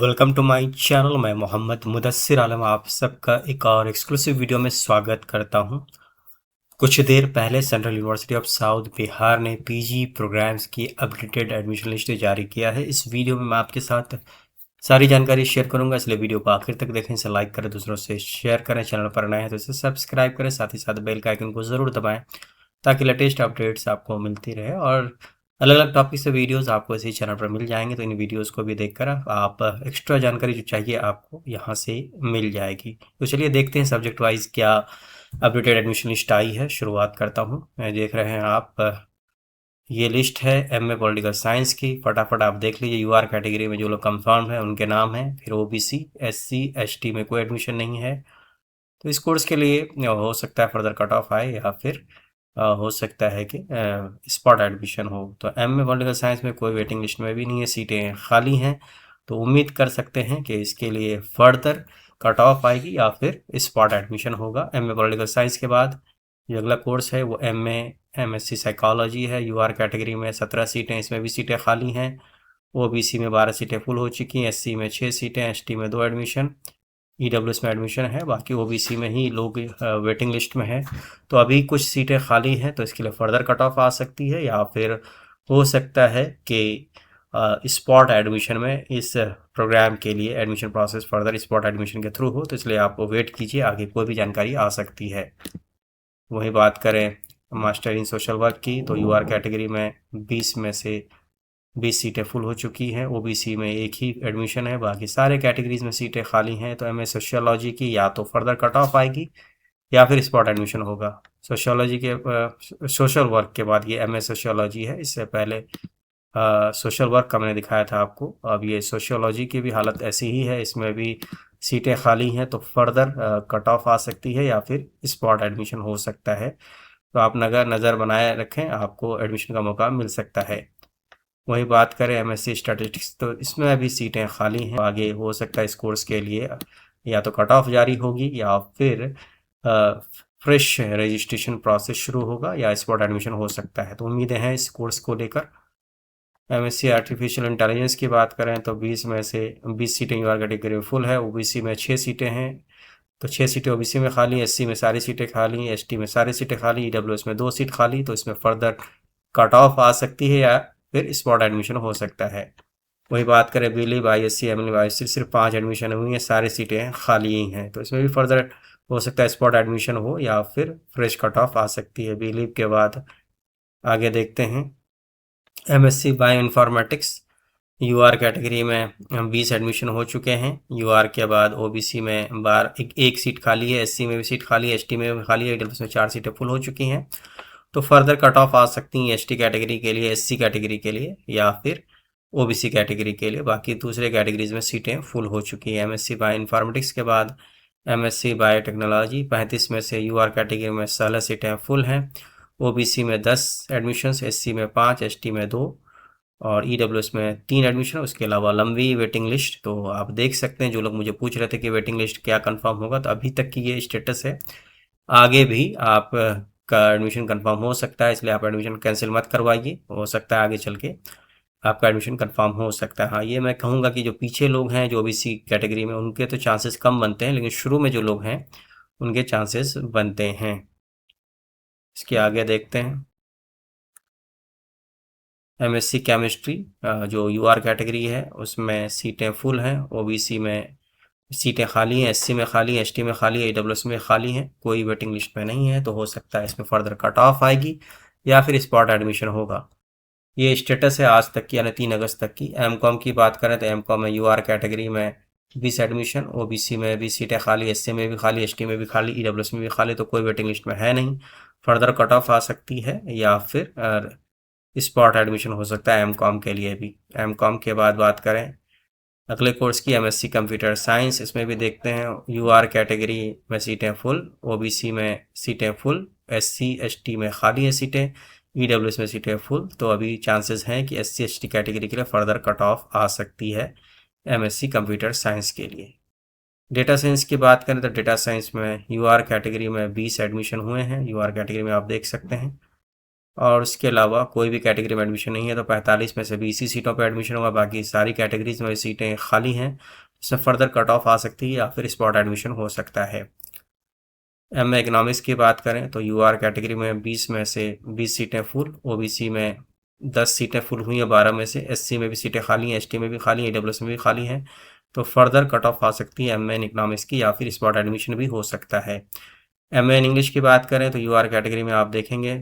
Welcome to my channel. मैं मोहम्मद मुदस्सिर आलम आप सबका एक और एक्सक्लूसिव वीडियो में स्वागत करता हूं। कुछ देर पहले central university of south Bihar ने पीजी प्रोग्राम्स की अपडेटेड एडमिशन लिस्ट जारी किया है। इस वीडियो में मैं आपके साथ सारी जानकारी शेयर करूंगा, इसलिए वीडियो को आखिर तक देखें, इसे लाइक करें, दूसरों से शेयर करें, चैनल पर नए हैं तो इसे सब्सक्राइब करें, साथ ही साथ बेल का आइकन को ज़रूर दबाएं ताकि लेटेस्ट अपडेट्स आपको मिलती रहे और अलग अलग टॉपिक से वीडियोस आपको इसी चैनल पर मिल जाएंगे। तो इन वीडियोस को भी देखकर आप एक्स्ट्रा जानकारी जो चाहिए आपको यहाँ से मिल जाएगी। तो चलिए देखते हैं सब्जेक्ट वाइज क्या अपडेटेड एडमिशन लिस्ट आई है। शुरुआत करता हूँ। मैं देख रहे हैं आप, ये लिस्ट है एमए पॉलिटिकल साइंस की। फटाफट आप देख लीजिए। यूआर कैटेगरी में जो लोग कंफर्म है उनके नाम हैं। फिर ओबीसी, एससी, एसटी में कोई एडमिशन नहीं है। तो इस कोर्स के लिए हो सकता है फर्दर कट ऑफ आए या फिर हो सकता है कि स्पॉट एडमिशन हो। तो एम ए पॉलिटिकल साइंस में कोई वेटिंग लिस्ट में भी नहीं है, सीटें खाली हैं। तो उम्मीद कर सकते हैं कि इसके लिए फर्दर कट ऑफ आएगी या फिर स्पॉट एडमिशन होगा। एम ए पॉलिटिकल साइंस के बाद जो अगला कोर्स है वो एमएससी साइकोलॉजी है। यूआर कैटेगरी में 17 सीटें, इसमें भी सीटें खाली हैं। ओबीसी में 12 सीटें फुल हो चुकी हैं, एससी में 6 सीटें, एसटी में 2 एडमिशन, ईडब्ल्यूएस में एडमिशन है। बाकी ओबीसी में ही लोग वेटिंग लिस्ट में है। तो अभी कुछ सीटें खाली हैं, तो इसके लिए फर्दर कट ऑफ आ सकती है या फिर हो सकता है कि स्पॉट एडमिशन में इस प्रोग्राम के लिए admission process further spot admission के थ्रू हो। तो इसलिए आप वेट कीजिए, आगे कोई भी जानकारी आ सकती है। वही बात करें मास्टर इन सोशल वर्क की, तो यूआर कैटेगरी में 20 में से 20 सीटें फुल हो चुकी हैं। ओबीसी में एक ही एडमिशन है, बाकी सारे कैटेगरीज में सीटें खाली हैं। तो एमए सोशियोलॉजी की या तो फर्दर कट ऑफ आएगी या फिर स्पॉट एडमिशन होगा। सोशियोलॉजी के सोशल वर्क के बाद ये एमए सोशियोलॉजी है। इससे पहले सोशल वर्क का मैंने दिखाया था आपको। अब ये सोशियोलॉजी की भी हालत ऐसी ही है, इसमें भी सीटें खाली हैं। तो फर्दर कट ऑफ आ सकती है या फिर स्पॉट एडमिशन हो सकता है। तो आप नज़र बनाए रखें, आपको एडमिशन का मौका मिल सकता है। वही बात करें एमएससी स्टैटिस्टिक्स, तो इसमें अभी सीटें खाली हैं। आगे हो सकता है इस कोर्स के लिए या तो कट ऑफ जारी होगी या फिर फ्रेश रजिस्ट्रेशन प्रोसेस शुरू होगा या स्पॉट एडमिशन हो सकता है। तो उम्मीदें हैं इस कोर्स को लेकर। एमएससी आर्टिफिशियल इंटेलिजेंस की बात करें तो 20 में से 20 सीटें यूआर कैटेगरी में फुल है। ओबीसी में 6 सीटें हैं, तो 6 सीटें ओबीसी में खाली, एससी में सारी सीटें खाली, एसटी में सारी सीटें खाली, ईडब्ल्यूएस में 2 सीट खाली। तो इसमें फर्दर कट ऑफ आ सकती है या फिर स्पॉट एडमिशन हो सकता है। वही बात करें बिलीव आईएससी, एमएलए आईएससी, सिर्फ 5 एडमिशन हुई हैं, सारी सीटें खाली ही हैं। तो इसमें भी फर्दर हो सकता है स्पॉट एडमिशन हो या फिर फ्रेश कट ऑफ आ सकती है। बिलीव के बाद आगे देखते हैं MSc bioinformatics. UR category में 20 एडमिशन हो चुके हैं। यूआर के बाद ओबीसी में एक सीट खाली है, एससी में भी सीट खाली है, एसटी में भी खाली है, ईडब्ल्यूएस में 4 सीटें फुल हो चुकी हैं। तो फर्दर कट ऑफ आ सकती हैं एसटी कैटेगरी के लिए, एससी कैटेगरी के लिए या फिर ओबीसी कैटेगरी के लिए। बाकी दूसरे कैटेगरीज में सीटें फुल हो चुकी हैं। एमएससी बायो इन्फॉर्मेटिक्स के बाद एमएससी बायोटेक्नोलॉजी, 35 में से यूआर कैटेगरी में 16 सीटें फुल हैं। ओबीसी में 10 एडमिशन्स, एससी में 5, एसटी में 2 और ईडब्ल्यूएस में 3 एडमिशन। उसके अलावा लंबी वेटिंग लिस्ट। तो आप देख सकते हैं, जो लोग मुझे पूछ रहे थे कि वेटिंग लिस्ट क्या कंफर्म होगा, तो अभी तक की ये स्टेटस है। आगे भी आप का एडमिशन कंफर्म हो सकता है, इसलिए आप एडमिशन कैंसिल मत करवाइए। हो सकता है आगे चल के आपका एडमिशन कंफर्म हो सकता है। हाँ, ये मैं कहूँगा कि जो पीछे लोग हैं जो ओबीसी कैटेगरी में, उनके तो चांसेस कम बनते हैं, लेकिन शुरू में जो लोग हैं उनके चांसेस बनते हैं। इसके आगे देखते हैं एमएससी केमिस्ट्री, जो यूआर कैटेगरी है उसमें सीटें फुल हैं। ओबीसी में सीटें खाली हैं, एससी में खाली हैं, एसटी में खाली है, ईडब्ल्यूएस में खाली हैं, कोई वेटिंग लिस्ट में नहीं है। तो हो सकता है इसमें फर्दर कट ऑफ आएगी या फिर स्पॉट एडमिशन होगा। ये स्टेटस है आज तक की, यानी 3 अगस्त तक की। एमकॉम की बात करें तो एमकॉम में यूआर कैटेगरी में 20 एडमिशन, ओबीसी में भी सीटें खाली, एससी में भी खाली, एसटी में भी खाली, ईडब्ल्यूएस में भी खाली। तो कोई वेटिंग लिस्ट में है नहीं। फर्दर कट ऑफ आ सकती है या फिर स्पॉट एडमिशन हो सकता है एमकॉम के लिए भी। एमकॉम के बाद बात करें अगले कोर्स की, एमएससी कंप्यूटर साइंस। इसमें भी देखते हैं यूआर कैटेगरी में सीटें फुल, ओबीसी में सीटें फुल, एससी एसटी में खाली है सीटें, ईडब्ल्यूएस में सीटें फुल। तो अभी चांसेस हैं कि एससी एसटी कैटेगरी के लिए फर्दर कट ऑफ आ सकती है एमएससी कंप्यूटर साइंस के लिए। डेटा साइंस की बात करें तो डेटा साइंस में यूआर कैटेगरी में 20 एडमिशन हुए हैं। यूआर कैटेगरी में आप देख सकते हैं और उसके अलावा कोई भी कैटेगरी में एडमिशन नहीं है तो 45 में से 20 ही सीटों पर एडमिशन होगा, बाकी सारी कैटेगरीज में सीटें खाली हैं। इसमें फर्दर कट ऑफ आ सकती है या फिर स्पॉट एडमिशन हो सकता है। एम इकोनॉमिक्स की बात करें तो यूआर कैटेगरी में 20 में से 20 सीटें फुल, ओबीसी में 10 सीटें फुल हुई हैं 12 में से, एससी में भी सीटें खाली हैं, एसटी में भी खाली हैं, ईडब्ल्यूएस में भी खाली हैं। तो फर्दर कट ऑफ आ सकती है एम इकोनॉमिक्स की या फिर स्पॉट एडमिशन भी हो सकता है। एम इंग्लिश की बात करें तो यूआर कैटेगरी में आप देखेंगे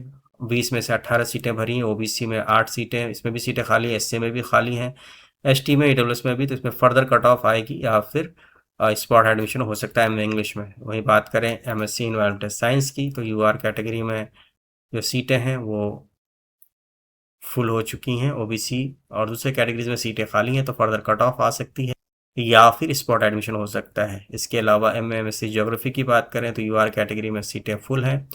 20 में से 18 सीटें भरी हैं, ओबीसी में 8 सीटें, इसमें भी सीटें खाली हैं, एससी में भी खाली हैं, एसटी में, ईडब्ल्यूएस में भी। तो इसमें फर्दर कट ऑफ आएगी या फिर स्पॉट एडमिशन हो सकता है एम इंग्लिश में। वहीं बात करें एमएससी इन्वायरमेंटल साइंस की तो यूआर कैटेगरी में जो सीटें हैं वो फुल हो चुकी हैं, ओबीसी और दूसरे कैटेगरीज में सीटें खाली हैं, तो फर्दर कट ऑफ आ सकती है या फिर स्पॉट एडमिशन हो सकता है। इसके अलावा एमएससी ज्योग्राफी की बात करें तो यूआर कैटेगरी में सीटें फुल हैं,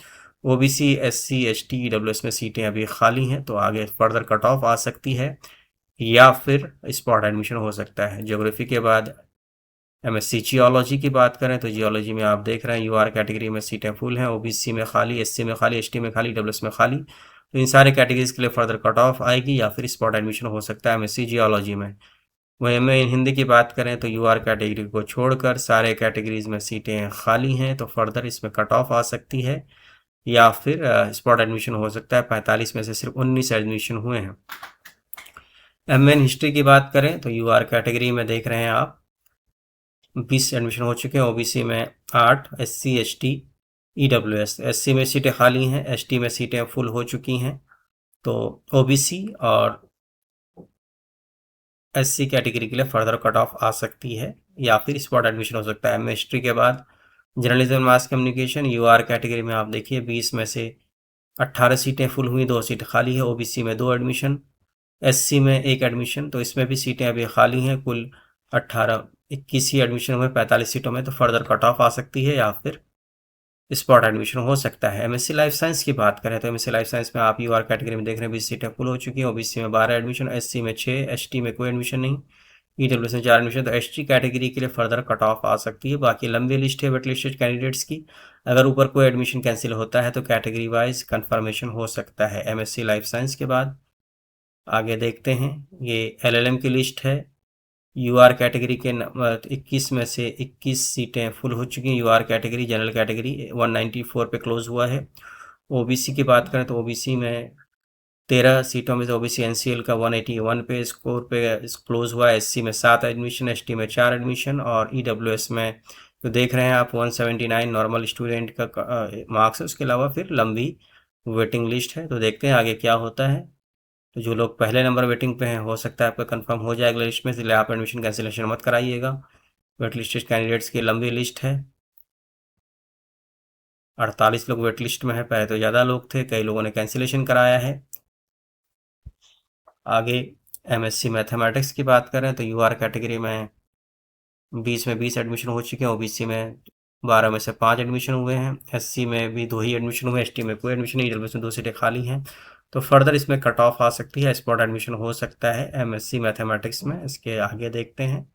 ओबीसी, एससी, एसटी, ईडब्ल्यूएस में सीटें अभी खाली हैं, तो आगे फर्दर कट ऑफ आ सकती है या फिर स्पॉट एडमिशन हो सकता है। ज्योग्राफी के बाद एमएससी जियोलॉजी की बात करें तो जियोलॉजी में आप देख रहे हैं यूआर कैटेगरी में सीटें फुल हैं, ओबीसी में खाली, एससी में खाली, एसटी में खाली, डब्ल्यूएस में खाली। तो इन सारे कैटेगरीज के लिए फर्दर कट ऑफ आएगी या फिर स्पॉट एडमिशन हो सकता है एमएससी जियोलॉजी में। वहीं एम हिंदी की बात करें तो यूआर कैटेगरी को छोड़कर सारे कैटेगरीज में सीटें खाली हैं, तो फर्दर इसमें कट ऑफ आ सकती है या फिर स्पॉट एडमिशन हो सकता है। 45 में से सिर्फ 19 एडमिशन हुए हैं। एम हिस्ट्री की बात करें तो यूआर कैटेगरी में देख रहे हैं आप 20 एडमिशन हो चुके हैं, ओबीसी में 8, एससी, एसटी, ईडब्ल्यूएस, एससी में सीटें खाली हैं, एसटी में सीटें फुल हो चुकी हैं। तो ओबीसी और एससी कैटेगरी के लिए फर्दर कट ऑफ आ सकती है या फिर स्पॉट एडमिशन हो सकता है। एम हिस्ट्री के बाद journalism mass communication UR category में आप देखिए 20 में से 18 सीटें फुल हुई, 2 सीट खाली है, ओबीसी में 2 एडमिशन, एससी में 1 एडमिशन, तो इसमें भी सीटें अभी खाली हैं। कुल 21 ही एडमिशन हुए 45 सीटों में, तो फर्दर कट ऑफ आ सकती है या फिर स्पॉट एडमिशन हो सकता है। एमएससी लाइफ साइंस की बात करें तो एमएससी लाइफ साइंस में आप यूआर कैटेगरी में देख रहे हैं 20 सीटें फुल हो चुकी हैं, ओबीसी में 12 एडमिशन, एससी में 6, एसटी में कोई एडमिशन नहीं, ईडब्ल्यूएस में 4 एडमिशन। तो एसटी कैटेगरी के लिए फर्दर कट ऑफ आ सकती है। बाकी लंबी लिस्ट है वेट लिस्टेड कैंडिडेट्स की, अगर ऊपर कोई एडमिशन कैंसिल होता है तो कैटेगरी वाइज कन्फर्मेशन हो सकता है। एमएससी लाइफ साइंस के बाद आगे देखते हैं, ये एलएलएम की लिस्ट है। यूआर कैटेगरी के 21 में से 21 सीटें फुल हो चुकी हैं। यूआर कैटेगरी जनरल कैटेगरी 194 पे क्लोज हुआ है। ओबीसी की बात करें तो ओबीसी में 13 सीटों में से ओबीसी एनसीएल का 181 पे स्कोर पे क्लोज हुआ है। एससी में 7 एडमिशन, एसटी में 4 एडमिशन और ईडब्ल्यूएस में तो देख रहे हैं आप 179 नॉर्मल स्टूडेंट का मार्क्स है। उसके अलावा फिर लंबी वेटिंग लिस्ट है, तो देखते हैं आगे क्या होता है। तो जो लोग पहले नंबर वेटिंग पे हैं हो सकता है आपका कंफर्म हो जाएगा लिस्ट में, इसलिए आप एडमिशन कैंसिलेशन मत कराइएगा। वेट लिस्टेड कैंडिडेट्स की लंबी लिस्ट है, 48 लोग वेट लिस्ट में है। पहले तो ज़्यादा लोग थे, कई लोगों ने कैंसिलेशन कराया है। आगे एमएससी मैथमेटिक्स की बात करें तो यूआर कैटेगरी में 20 में 20 एडमिशन हो चुके हैं, ओबीसी में 12 में से 5 एडमिशन हुए हैं, एससी में भी 2 ही एडमिशन हुए, एसटी में कोई एडमिशन नहीं, ईडब्ल्यूएस में 2 सीटें खाली हैं। तो फर्दर इसमें कट ऑफ आ सकती है, स्पॉट एडमिशन हो सकता है एमएससी मैथमेटिक्स में। इसके आगे देखते हैं,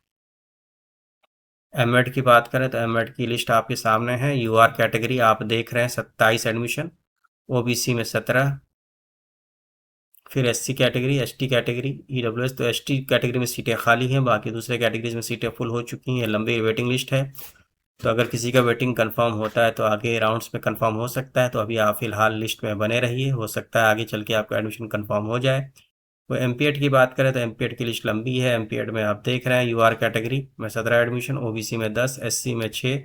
एमएड की बात करें तो एमएड की लिस्ट आपके सामने है। यूआर कैटेगरी आप देख रहे हैं 27 एडमिशन, ओबीसी में 17, फिर SC category, ST category, EWS. तो एसटी कैटेगरी में सीटें खाली हैं, बाकी दूसरे कैटेगरीज में सीटें फुल हो चुकी हैं। लंबी वेटिंग लिस्ट है, तो अगर किसी का वेटिंग कंफर्म होता है तो आगे राउंड्स में कंफर्म हो सकता है। तो अभी आप फिलहाल लिस्ट में बने रहिए, हो सकता है आगे चल के आपका एडमिशन कंफर्म हो जाए। तो एमपीएड की बात करें तो एमपीएड की लिस्ट लंबी है। एमपीएड में आप देख रहे हैं यूआर कैटेगरी में 17 एडमिशन, ओबीसी में 10, एससी में 6,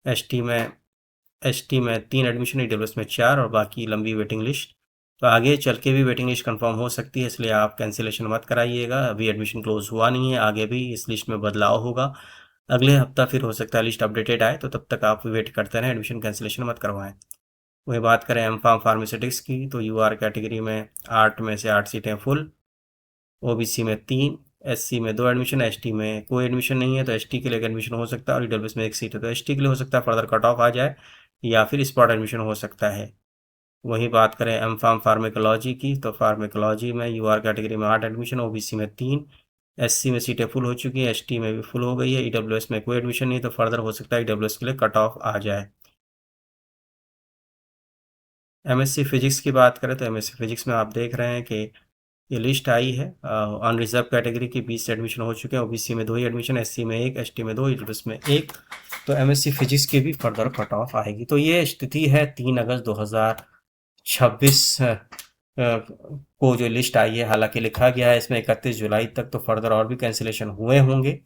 एसटी में एसटी में 3 एडमिशन, ईडब्ल्यूएस में 4 और बाकी लंबी वेटिंग लिस्ट। तो आगे चल के भी वेटिंग लिस्ट कंफर्म हो सकती है, इसलिए आप कैंसिलेशन मत कराइएगा। अभी एडमिशन क्लोज हुआ नहीं है, आगे भी इस लिस्ट में बदलाव होगा। अगले हफ्ता फिर हो सकता है लिस्ट अपडेटेड आए, तो तब तक आप वेट करते रहें, एडमिशन कैंसिलेशन मत करवाएं। वही बात करें एम फार्म फार्मास्यूटिक्स की तो यूआर कैटेगरी में 8 में से 8 सीटें फुल, ओबीसी में 3, एससी में 2 एडमिशन, एसटी में कोई एडमिशन नहीं है, तो एसटी के लिए एडमिशन हो सकता है और ईडब्ल्यूएस में 1 सीट है, तो एसटी के लिए हो सकता है फर्दर कट ऑफ आ जाए या फिर स्पॉट एडमिशन हो सकता है। वहीं बात करें एम फार्म फार्मेकोलॉजी की तो फार्मेकोलॉजी में यूआर कैटेगरी में 8 एडमिशन, ओबीसी में 3, एससी में सीटें फुल हो चुकी हैं, एसटी में भी फुल हो गई है, ईडब्ल्यूएस में कोई एडमिशन नहीं, तो फर्दर हो सकता है ईडब्ल्यूएस के लिए कट ऑफ आ जाए। एमएससी फिजिक्स की बात करें तो एमएससी फिजिक्स में आप देख रहे हैं कि ये लिस्ट आई है। अनरिजर्व कैटेगरी की 20 एडमिशन हो चुके हैं, ओबीसी में 2 ही एडमिशन, एससी में 1, एसटी में 2, ईडब्ल्यूएस में 1। तो एमएससी फिजिक्स की भी फर्दर कट ऑफ आएगी। तो ये स्थिति है 3 अगस्त 2026 को जो लिस्ट आई है। हालांकि लिखा गया है इसमें 31 जुलाई तक, तो फर्दर और भी कैंसिलेशन हुए होंगे।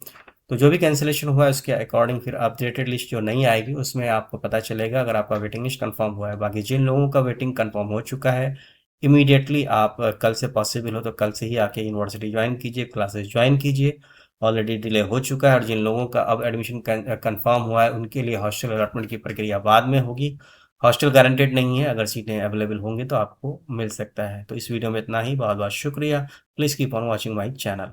तो जो भी कैंसिलेशन हुआ है उसके अकॉर्डिंग फिर अपडेटेड लिस्ट जो नहीं आएगी उसमें आपको पता चलेगा अगर आपका वेटिंग लिस्ट कंफर्म हुआ है। बाकी जिन लोगों का वेटिंग कंफर्म हो चुका है, इमीडिएटली आप कल से पॉसिबल हो तो कल से ही आके यूनिवर्सिटी ज्वाइन कीजिए, क्लासेस ज्वाइन कीजिए। ऑलरेडी डिले हो चुका है और जिन लोगों का अब एडमिशन कंफर्म हुआ है उनके लिए हॉस्टल अलॉटमेंट की प्रक्रिया बाद में होगी। हॉस्टल गारंटेड नहीं है, अगर सीटें अवेलेबल होंगी तो आपको मिल सकता है। तो इस वीडियो में इतना ही। बहुत बहुत शुक्रिया। Please keep on watching my channel.